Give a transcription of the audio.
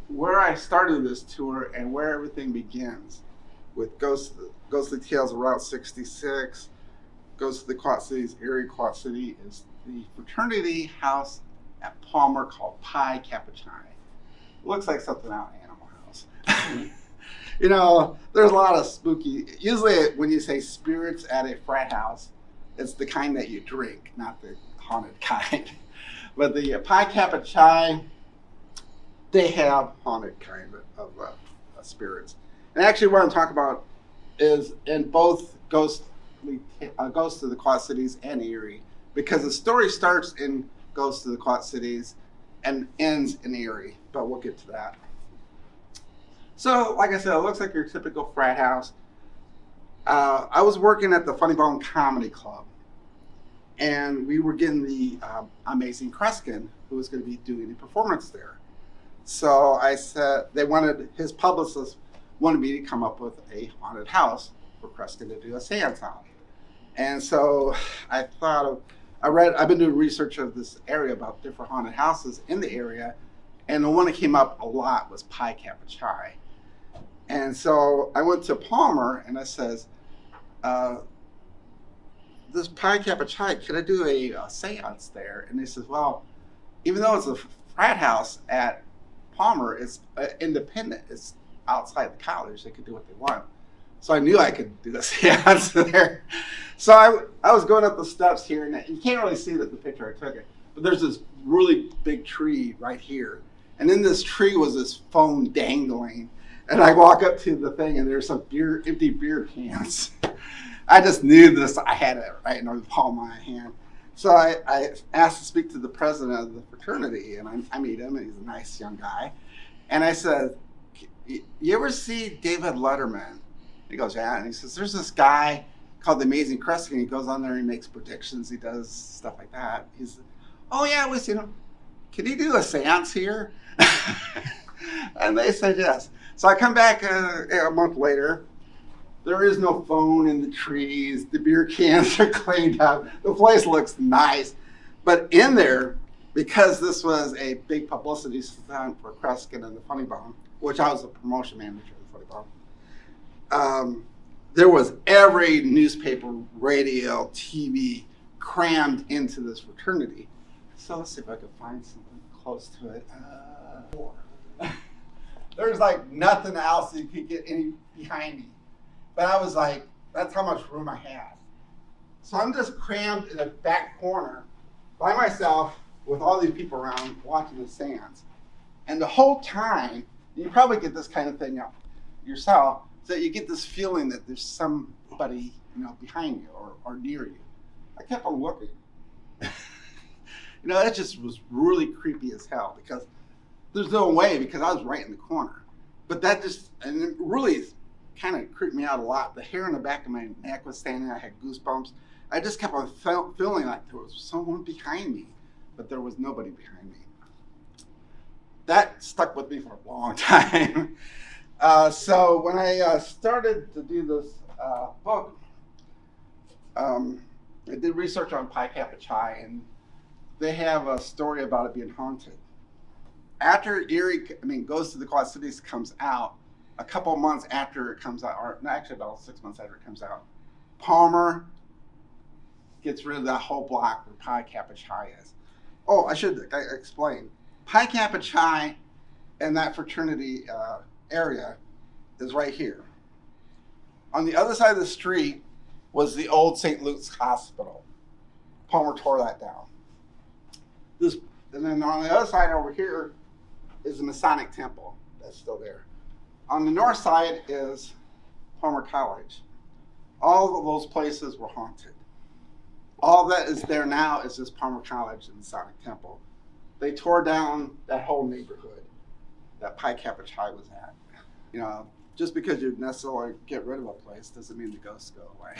where I started this tour and where everything begins with Ghostly Tales of Route 66, Ghosts of the Quad Cities, Eerie Quad City, is the fraternity house at Palmer called Pi Kappa Chi. Looks like something out in Animal House. You know, there's a lot of spooky. Usually, when you say spirits at a frat house, it's the kind that you drink, not the haunted kind. But the Pi Kappa Chi, they have haunted kind of spirits. And actually, what I'm talking about is in both Ghosts of the Quad Cities and Eerie, because the story starts in Ghosts of the Quad Cities and ends in Eerie. But we'll get to that. So, like I said, it looks like your typical frat house. I was working at the Funny Bone Comedy Club, and we were getting the amazing Kreskin, who was going to be doing a performance there. So I said, his publicist wanted me to come up with a haunted house for Kreskin to do a seance on. And so I thought I've been doing research of this area about different haunted houses in the area, and the one that came up a lot was Pi Kappa Chi. And so I went to Palmer and I says, this Pi Kappa Chi, could I do a seance there? And they says, well, even though it's a frat house at Palmer, it's independent. It's outside the college. They could do what they want. So I knew I could do a seance there. So I was going up the steps here, and you can't really see the picture I took it, but there's this really big tree right here. And in this tree was this phone dangling. And I walk up to the thing, and there's some empty beer cans. I just knew this. I had it right in the palm of my hand. So I asked to speak to the president of the fraternity, and I meet him, and he's a nice young guy. And I said, you ever see David Letterman? He goes, yeah. And he says, there's this guy called the Amazing Kreskin. He goes on there and he makes predictions. He does stuff like that. He's, oh, yeah, we've seen him. Can he do a seance here? And they said yes. So I come back a month later. There is no phone in the trees. The beer cans are cleaned up. The place looks nice. But in there, because this was a big publicity stunt for Kreskin and the Funny Bone, which I was the promotion manager of the Funny Bone, there was every newspaper, radio, TV crammed into this fraternity. So let's see if I can find something close to it. There's like nothing else you could get any behind me. But I was like, that's how much room I had. So I'm just crammed in a back corner by myself with all these people around watching the seance. And the whole time, you probably get this kind of thing up yourself, so that you get this feeling that there's somebody, behind you or near you. I kept on looking. It just was really creepy as hell because there's no way, because I was right in the corner. But and it really kind of creeped me out a lot. The hair on the back of my neck was standing. I had goosebumps. I just kept on feeling like there was someone behind me, but there was nobody behind me. That stuck with me for a long time. So when I started to do this book, I did research on Pi Kappa Chi, and they have a story about it being haunted. After Ghosts of the Quad Cities comes out, a couple of months after it comes out, or actually about 6 months after it comes out, Palmer gets rid of that whole block where Pi Kappa Chi is. Oh, I should explain. Pi Kappa Chi and that fraternity area is right here. On the other side of the street was the old St. Luke's Hospital. Palmer tore that down. And then on the other side over here is the Masonic Temple. That's still there. On the north side is Palmer College. All of those places were haunted. All that is there now is just Palmer College and the Masonic Temple. They tore down that whole neighborhood that Pi Kappa Chi was at. Just because you necessarily get rid of a place doesn't mean the ghosts go away.